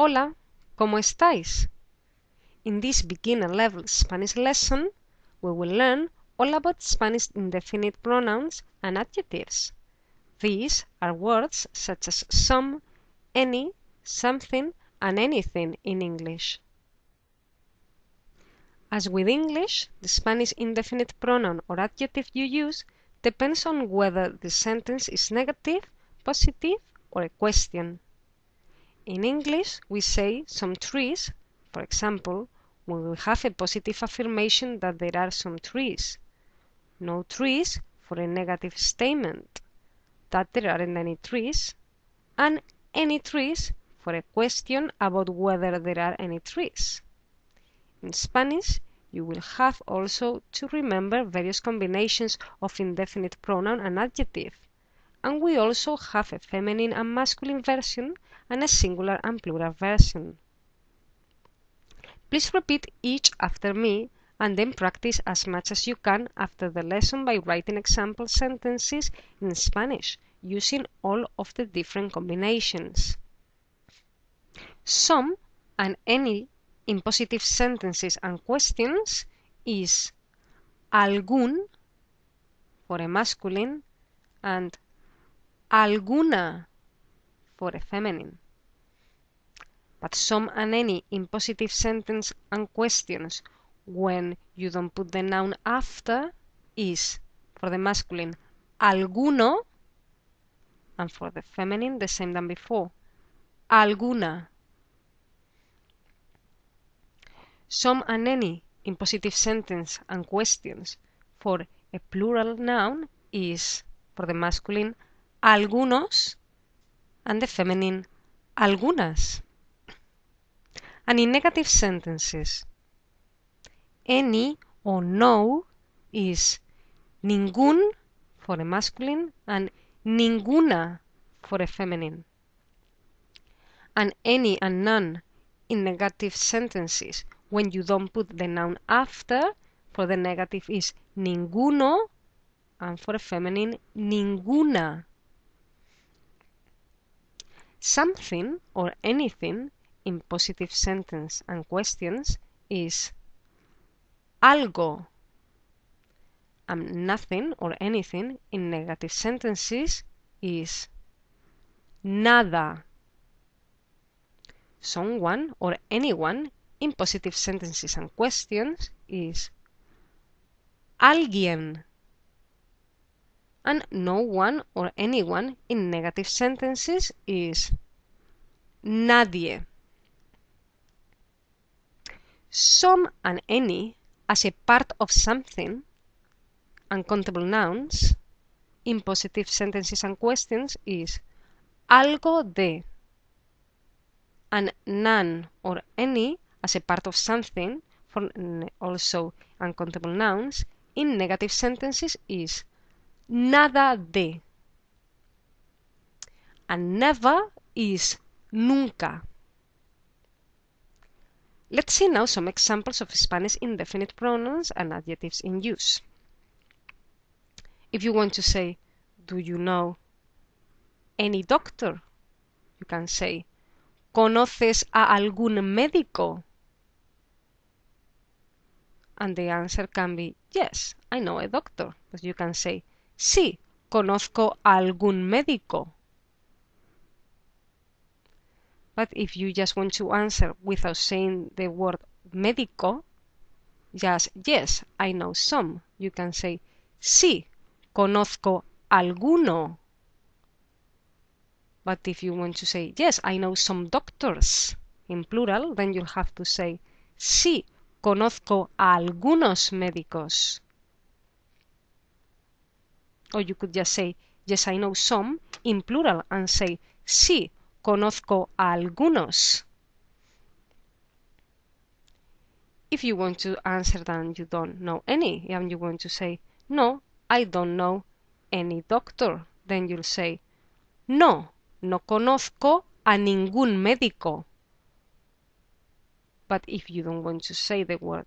Hola, ¿cómo estáis? In this beginner level Spanish lesson, we will learn all about Spanish indefinite pronouns and adjectives. These are words such as some, any, something, and anything in English. As with English, the Spanish indefinite pronoun or adjective you use depends on whether the sentence is negative, positive, or a question. In English, we say some trees, for example, when we have a positive affirmation that there are some trees. No trees for a negative statement, that there aren't any trees, and any trees for a question about whether there are any trees. In Spanish, you will have also to remember various combinations of indefinite pronoun and adjective, and we also have a feminine and masculine version and a singular and plural version. Please repeat each after me and then practice as much as you can after the lesson by writing example sentences in Spanish using all of the different combinations. Some and any in positive sentences and questions is algún for a masculine and alguna for a feminine. But some and any in positive sentence and questions when you don't put the noun after is, for the masculine, alguno, and for the feminine, the same than before, alguna. Some and any in positive sentence and questions for a plural noun is, for the masculine, algunos, and the feminine, algunas. And in negative sentences, any or no is ningún for a masculine and ninguna for a feminine. And any and none in negative sentences when you don't put the noun after, for the negative is ninguno, and for a feminine, ninguna. Something or anything in positive sentence and questions is algo, and nothing or anything in negative sentences is nada. Someone or anyone in positive sentences and questions is alguien, and no one or anyone in negative sentences is nadie. Some and any as a part of something, uncountable nouns, in positive sentences and questions is algo de, and none or any as a part of something, for also uncountable nouns, in negative sentences is nada de. And never is nunca. Let's see now some examples of Spanish indefinite pronouns and adjectives in use. If you want to say, do you know any doctor? You can say, ¿conoces a algún médico? And the answer can be, yes, I know a doctor. But you can say, sí, conozco a algún médico. But if you just want to answer without saying the word médico, just, yes, I know some. You can say, sí, conozco alguno. But if you want to say, yes, I know some doctors, in plural, then you'll have to say, sí, conozco a algunos médicos. Or you could just say, yes, I know some, in plural, and say, sí, conozco a algunos. If you want to answer that you don't know any, and you want to say, no, I don't know any doctor, then you'll say, no, no conozco a ningún médico. But if you don't want to say the word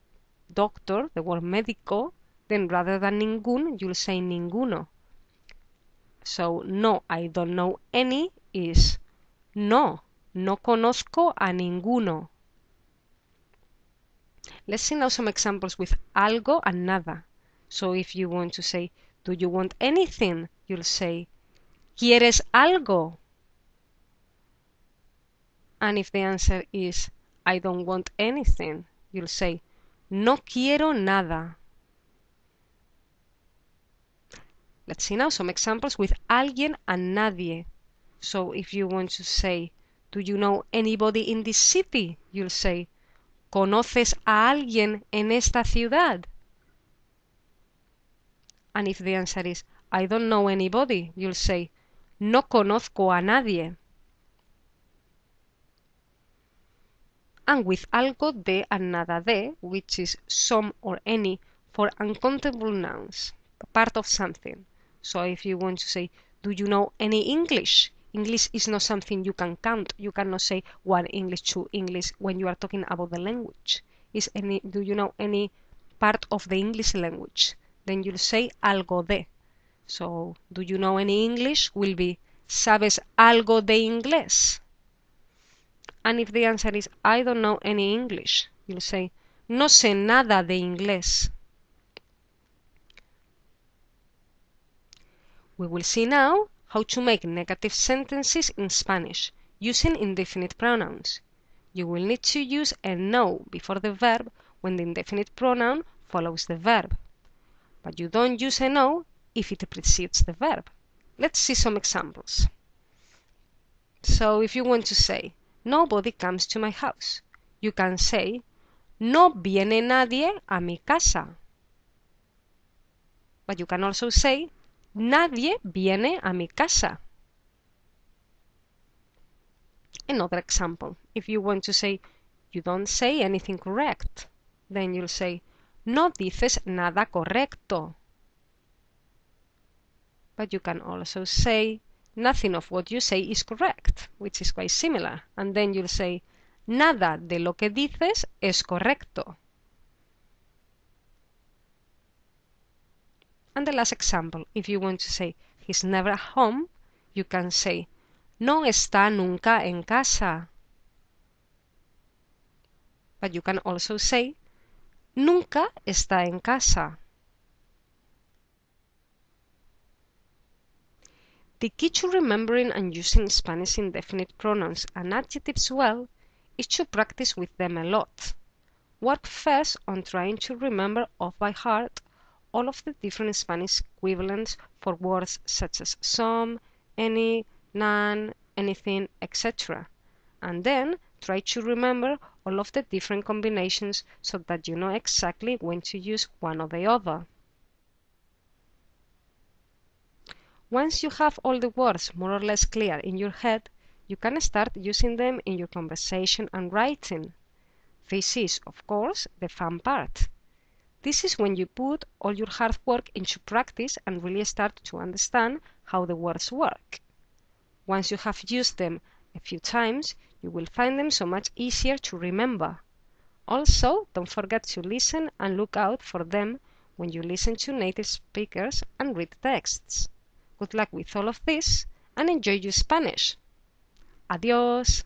doctor, the word médico, then rather than ningún, you'll say ninguno. So, no, I don't know any is no, no conozco a ninguno. Let's see now some examples with algo and nada. So if you want to say, do you want anything? You'll say, ¿quieres algo? And if the answer is, I don't want anything, you'll say, no quiero nada. Let's see now some examples with alguien and nadie. So if you want to say, do you know anybody in this city? You'll say, ¿conoces a alguien en esta ciudad? And if the answer is, I don't know anybody, you'll say, no conozco a nadie. And with algo de and nada de, which is some or any for uncountable nouns, part of something. So if you want to say, do you know any English? English is not something you can count. You cannot say one English, two English when you are talking about the language. Do you know any part of the English language? Then you'll say algo de. So, do you know any English? Will be, ¿sabes algo de inglés? And if the answer is, I don't know any English, you'll say, no sé nada de inglés. We will see now how to make negative sentences in Spanish using indefinite pronouns. You will need to use a no before the verb when the indefinite pronoun follows the verb. But you don't use a no if it precedes the verb. Let's see some examples. So if you want to say, nobody comes to my house, you can say, no viene nadie a mi casa. But you can also say, nadie viene a mi casa. Another example, if you want to say, you don't say anything correct, then you'll say, no dices nada correcto. But you can also say, nothing of what you say is correct, which is quite similar. And then you'll say, nada de lo que dices es correcto. And the last example, if you want to say, he's never at home, you can say, no está nunca en casa. But you can also say, nunca está en casa. The key to remembering and using Spanish indefinite pronouns and adjectives well is to practice with them a lot. Work first on trying to remember off by heart all of the different Spanish equivalents for words such as some, any, none, anything, etc. And then try to remember all of the different combinations so that you know exactly when to use one or the other. Once you have all the words more or less clear in your head, you can start using them in your conversation and writing. This is, of course, the fun part. This is when you put all your hard work into practice and really start to understand how the words work. Once you have used them a few times, you will find them so much easier to remember. Also, don't forget to listen and look out for them when you listen to native speakers and read texts. Good luck with all of this and enjoy your Spanish. Adiós.